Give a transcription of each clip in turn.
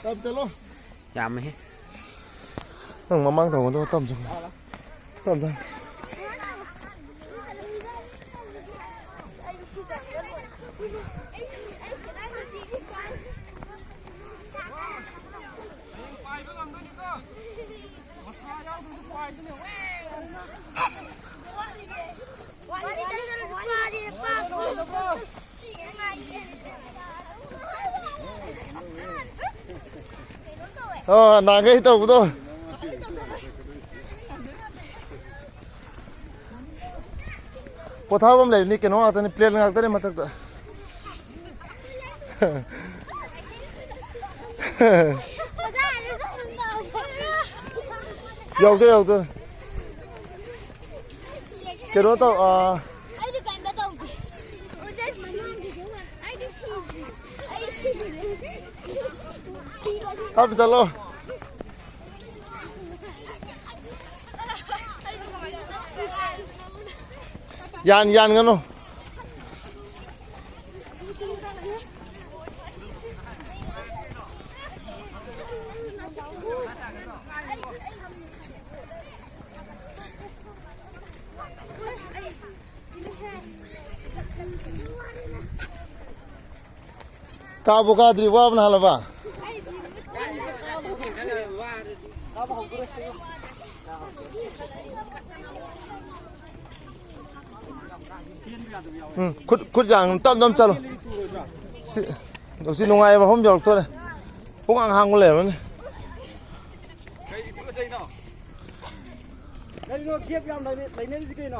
Tâm chalo. Chạm hết. Thằng mang thằng nó tâm xong. Tâm tâm. 나게 있다고 너. पोथाबम लेनी के नो आतने प्लेन लगाते ने मतलब 여기도 그래도 답이 달라 얀 가노 까보가들이 와보나 할라봐 굿장 땀 짜로 역시 농아에 봐 홈적 토네 봉황 한걸 내면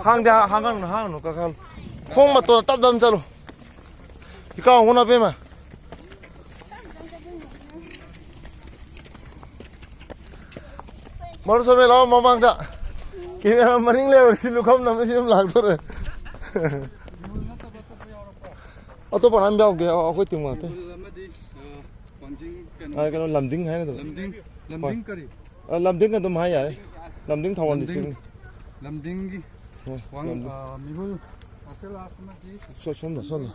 항대 항간 까칼 홍마 또 땀 짜로 이까 오나 빼마 머리소매 나와 마망다 이메라 머닝 레벨 실루컴 남이 좀 लाग도래 तो bọn anh bao kìa cái tiếng mà thế cái nó làm tiếng hay là làm tiếng cái tôm hay vậy làm tiếng thầu thì xin làm tiếng gì hoàng mì hôi số số là